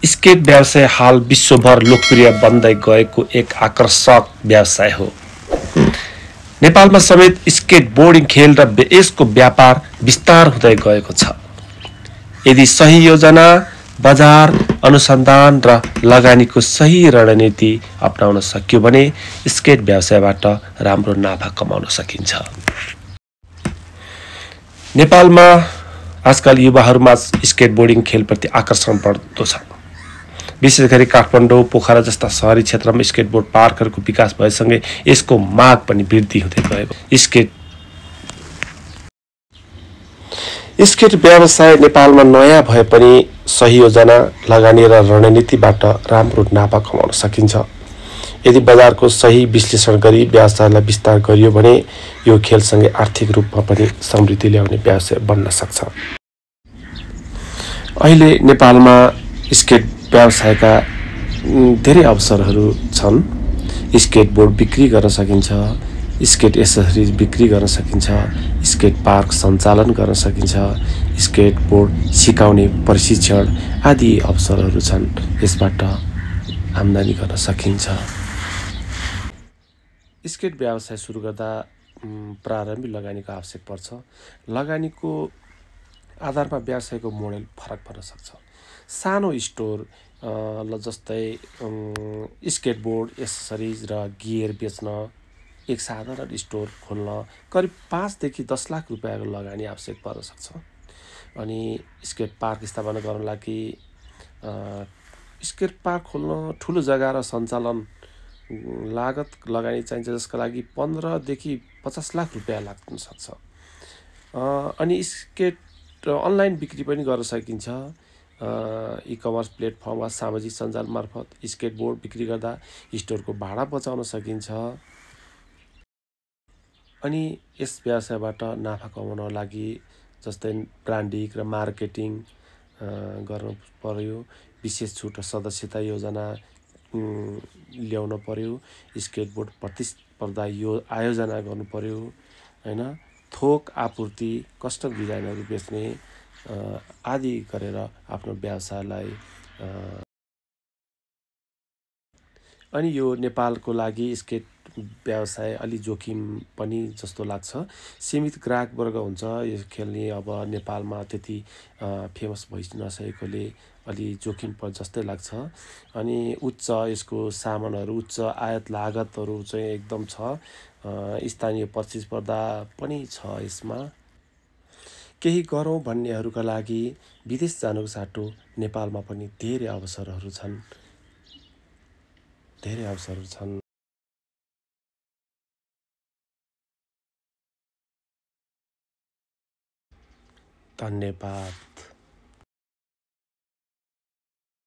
Skate व्यवसाय हाल विश्वभर लोकप्रिय बन्दै गएको एक आकर्षक व्यवसाय हो। नेपालमा समेत स्केटबोर्डिङ खेल र यसको व्यापार विस्तार हुँदै गएको छ। यदि सही योजना, बजार अनुसन्धान र लगानीको सही रणनीति अपनाउन सकियो भने स्केट व्यवसायबाट राम्रो नाफा कमाउन सकिन्छ। नेपालमा आजकल युवाहरूमा स्केटबोर्डिङ खेलप्रति आकर्षण बढ्दो छ। विशेष गरी काठमाडौँ, पोखरा जस्ता सहरी क्षेत्रमा स्केटबोर्ड पार्कहरूको विकास भएसँगै यसको माग पनि वृद्धि हुँदै गएको। स्केट व्यवसाय नेपालमा नयाँ भए पनि सही योजना, लगानी र रणनीतिबाट राम्रो नाफा कमाउन सकिन्छ। यदि बजारको सही विश्लेषण गरी व्यवसायलाई विस्तार गरियो भने यो खेलसँगै आर्थिक रूपमा पनि समृद्धि ल्याउने व्यवसाय बन्न सक्छ। अहिले नेपालमा स्केट व्यवसायका धेरै अवसरहरू छन्। स्केटबोर्ड बिक्री गर्न सकिन्छ, स्केट एसेसरिज बिक्री गर्न सकिन्छ, स्केट पार्क सञ्चालन गर्न सकिन्छ, स्केटबोर्ड सिकाउने प्रशिक्षण आदि अवसरहरू छन्। यसबाट आम्दानी गर्न सकिन्छ। स्केट व्यवसाय सुरु गर्दा प्रारम्भिक लगानीको आवश्यक पर्छ। लगानीको आधारमा व्यवसायको मोडेल फरक पर्न सक्छ। सानो स्टोर जस्तै स्केटबोर्ड एसेसरिज र गियर बेच्न एक साधारण स्टोर खोल्न करिब 5 देखि 10 लाख रुपियाँको लगानी आवश्यक पर्न सक्छ। अनि स्केट पार्क स्थापना गर्न लागि स्केट पार्क खोल्न ठुलो जग्गा र सञ्चालन लागत लगानी चाहिन्छ, जसका लागि 15 देखि 50 लाख रुपियाँ लाग्न सक्छ। अनि स्केट अनलाइन बिक्री पनि गर्न सकिन्छ। ई-कमर्स प्लेटफर्म वा सामाजिक सञ्जाल मार्फत स्केटबोर्ड बिक्री गर्दा स्टोरको भाडा बचाउन सकिन्छ। अनि यस व्यवसायबाट नाफा कमाउन लागि जस्तै ब्रान्डिङ र मार्केटिङ गर्नु पर्यो, विशेष छुट र सदस्यता योजना ल्याउन पर्यो, स्केटबोर्ड प्रतिस्पर्धा आयोजना गर्नु पर्यो, हैन, थोक आपूर्ति, कस्टम डिजाइनहरू बेच्ने आदि गरेर आफ्नो व्यवसायलाई अनि यो नेपालको लागि स्केट व्यवसाय अलि जोखिम पनि जस्तो लाग्छ। सीमित ग्राहक वर्ग हुन्छ यो खेल्ने। अब नेपालमा त्यति फेमस भइ नसकेकोले अलि जोखिम पर जस्तै लाग्छ। अनि यसको सामानहरू उच्च आयात लागतहरू चाहिँ एकदम छ। स्थानीय प्रतिस्पर्धा पनि छ यसमा। केही गरौँ भन्नेहरूका लागि विदेश जानुको साटो नेपालमा पनि धेरै अवसरहरू छन्। धन्यवाद।